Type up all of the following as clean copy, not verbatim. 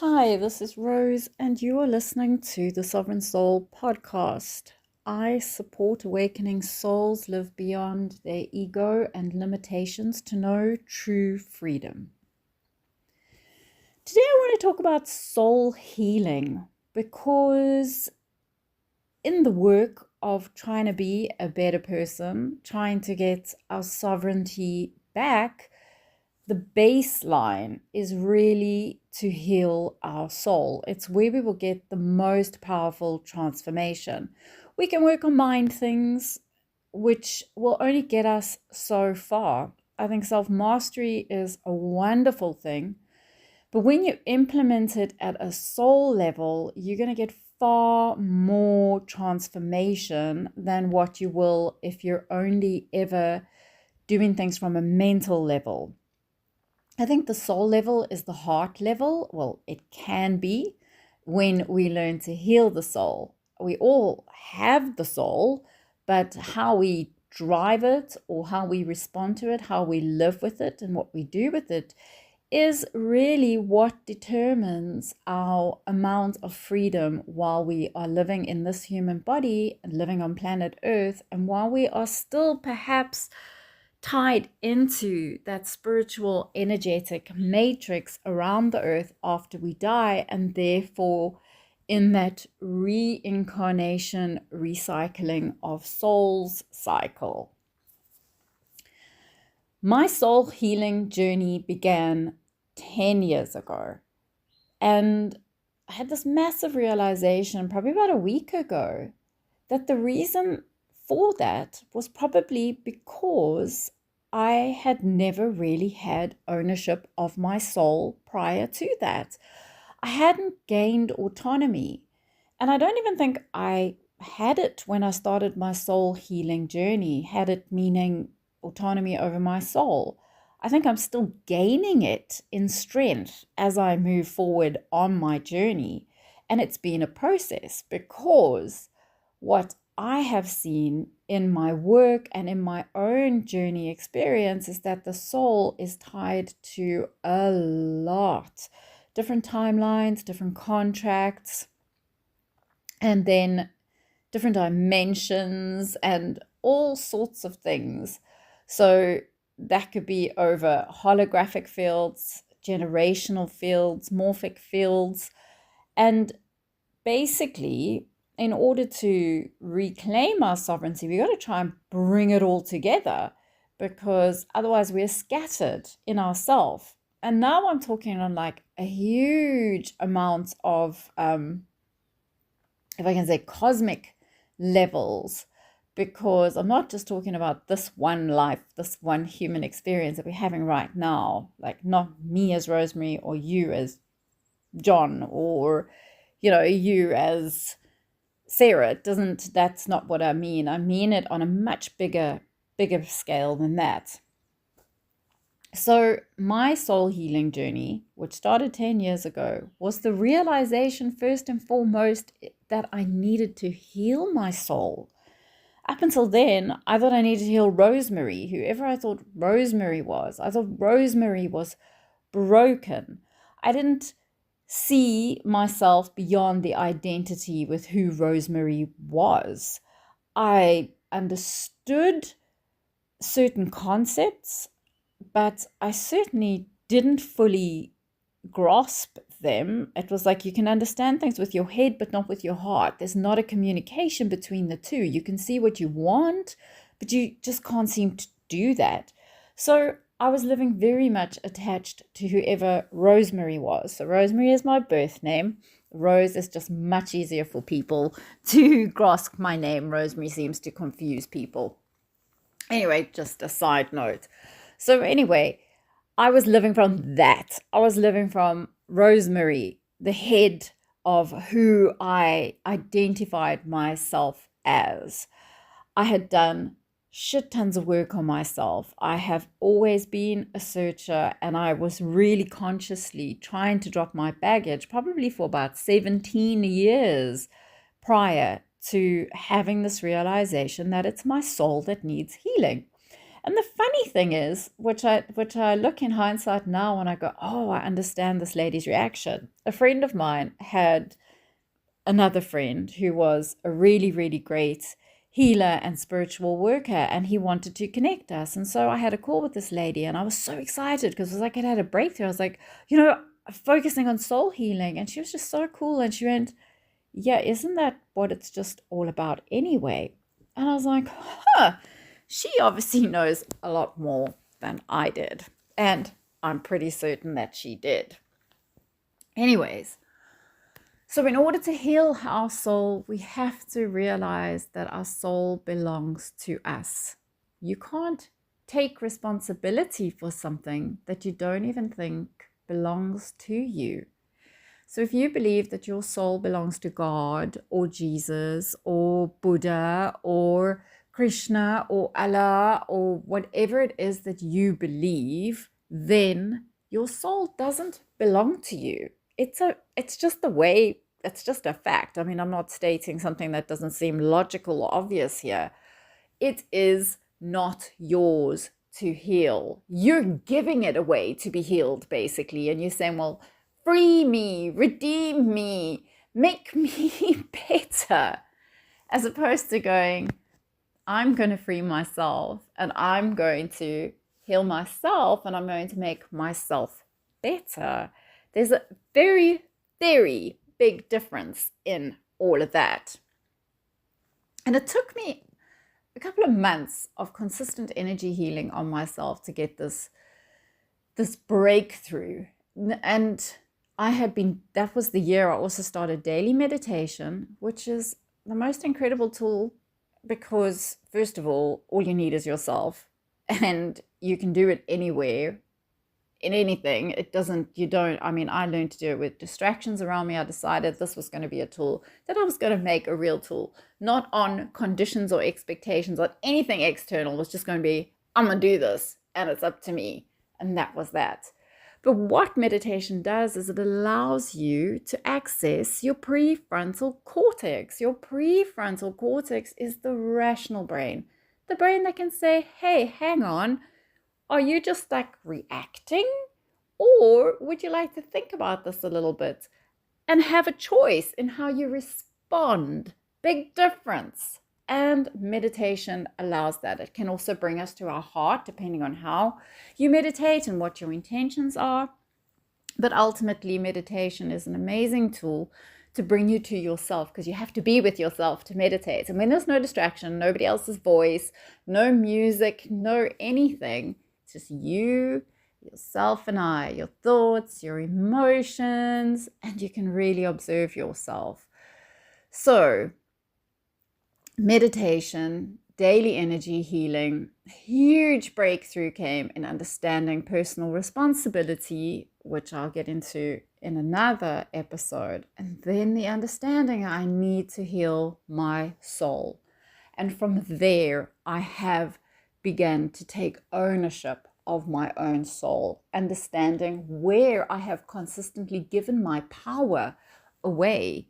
Hi, this is Rose, and you are listening to the Sovereign Soul podcast. I support awakening souls live beyond their ego and limitations to know true freedom. Today, I want to talk about soul healing because, in the work of trying to be a better person, trying to get our sovereignty back, the baseline is really to heal our soul. It's where we will get the most powerful transformation. We can work on mind things, which will only get us so far. I think self-mastery is a wonderful thing, but when you implement it at a soul level, you're going to get far more transformation than what you will if you're only ever doing things from a mental level. I think the soul level is the heart level. Well, it can be when we learn to heal the soul. We all have the soul, but how we drive it or how we respond to it, how we live with it, and what we do with it is really what determines our amount of freedom while we are living in this human body and living on planet Earth, and while we are still perhaps tied into that spiritual energetic matrix around the earth after we die, and therefore in that reincarnation recycling of souls cycle. My soul healing journey began 10 years ago, and I had this massive realization probably about a week ago that the reason for that was probably because I had never really had ownership of my soul prior to that. I hadn't gained autonomy, and I don't even think I had it when I started my soul healing journey, had it meaning autonomy over my soul. I think I'm still gaining it in strength as I move forward on my journey. And it's been a process because what I have seen in my work and in my own journey experience is that the soul is tied to a lot. Different timelines, different contracts, and then different dimensions and all sorts of things. So that could be over holographic fields, generational fields, morphic fields. And basically, in order to reclaim our sovereignty, we got to try and bring it all together, because otherwise we're scattered in ourself. And now I'm talking on like a huge amount of, if I can say, cosmic levels, because I'm not just talking about this one life, this one human experience that we're having right now, like not me as Rosemary or you as John or, you as Sarah. That's not what I mean. I mean it on a much bigger scale than that. So my soul healing journey, which started 10 years ago, was the realization first and foremost that I needed to heal my soul. Up until then, I thought I needed to heal Rosemary, whoever I thought Rosemary was. I thought Rosemary was broken. I didn't see myself beyond the identity with who Rosemary was. I understood certain concepts, but I certainly didn't fully grasp them. It was like you can understand things with your head, but not with your heart. There's not a communication between the two. You can see what you want, but you just can't seem to do that. So I was living very much attached to whoever Rosemary was. So Rosemary is my birth name. Rose is just much easier for people to grasp my name. Rosemary seems to confuse people. Anyway, just a side note. So anyway, I was living from that. I was living from Rosemary, the head of who I identified myself as. I had done shit tons of work on myself. I have always been a searcher, and I was really consciously trying to drop my baggage, probably for about 17 years prior to having this realization that it's my soul that needs healing. And the funny thing is, which I look in hindsight now and I go, oh, I understand this lady's reaction. A friend of mine had another friend who was a really, really great healer and spiritual worker, and he wanted to connect us. And so I had a call with this lady, and I was so excited because it was like it had a breakthrough. I was like, focusing on soul healing. And she was just so cool. And she went, yeah, isn't that what it's just all about anyway? And I was like, huh, she obviously knows a lot more than I did. And I'm pretty certain that she did. Anyways, so in order to heal our soul, we have to realize that our soul belongs to us. You can't take responsibility for something that you don't even think belongs to you. So if you believe that your soul belongs to God or Jesus or Buddha or Krishna or Allah or whatever it is that you believe, then your soul doesn't belong to you. It's just the way, it's just a fact. I mean, I'm not stating something that doesn't seem logical or obvious here. It is not yours to heal. You're giving it away to be healed, basically. And you're saying, well, free me, redeem me, make me better. As opposed to going, I'm going to free myself and I'm going to heal myself and I'm going to make myself better. There's a very, very big difference in all of that. And it took me a couple of months of consistent energy healing on myself to get this breakthrough. And that was the year I also started daily meditation, which is the most incredible tool because, first of all you need is yourself, and you can do it anywhere, in anything. I learned to do it with distractions around me. I decided this was going to be a tool that I was going to make a real tool, not on conditions or expectations on anything external. It was just going to be, I'm going to do this and it's up to me. And that was that. But what meditation does is it allows you to access your prefrontal cortex. Your prefrontal cortex is the rational brain, the brain that can say, hey, hang on, are you just like reacting? Or would you like to think about this a little bit and have a choice in how you respond? Big difference. And meditation allows that. It can also bring us to our heart, depending on how you meditate and what your intentions are. But ultimately, meditation is an amazing tool to bring you to yourself, because you have to be with yourself to meditate. And when there's no distraction, nobody else's voice, no music, no anything, it's just you, yourself and I, your thoughts, your emotions, and you can really observe yourself. So meditation, daily energy healing, huge breakthrough came in understanding personal responsibility, which I'll get into in another episode. And then the understanding I need to heal my soul. And from there, I have begun to take ownership of my own soul, understanding where I have consistently given my power away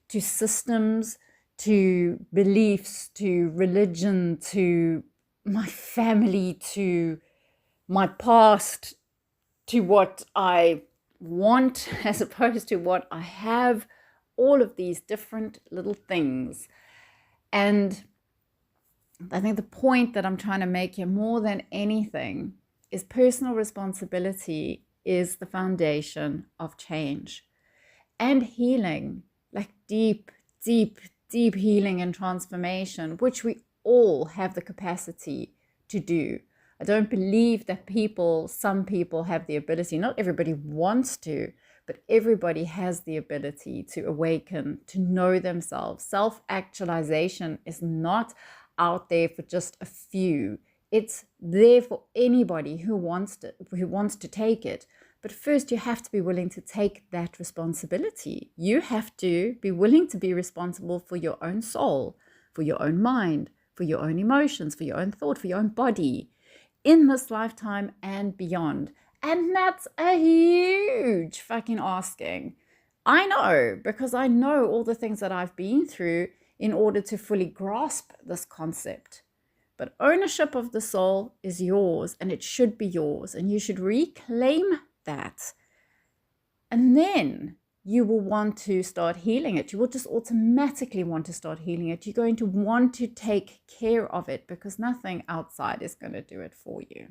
to systems, to beliefs, to religion, to my family, to my past, to what I want as opposed to what I have, all of these different little things. And I think the point that I'm trying to make here more than anything is personal responsibility is the foundation of change and healing, like deep, deep, deep healing and transformation, which we all have the capacity to do. I don't believe that some people have the ability, not everybody wants to, but everybody has the ability to awaken, to know themselves. Self-actualization is not out there for just a few. It's there for anybody who wants to take it. But first, you have to be willing to take that responsibility. You have to be willing to be responsible for your own soul, for your own mind, for your own emotions, for your own thought, for your own body, in this lifetime and beyond. And that's a huge fucking asking. I know, because I know all the things that I've been through in order to fully grasp this concept. But ownership of the soul is yours, and it should be yours, and you should reclaim that. And then you will want to start healing it. You will just automatically want to start healing it. You're going to want to take care of it because nothing outside is going to do it for you.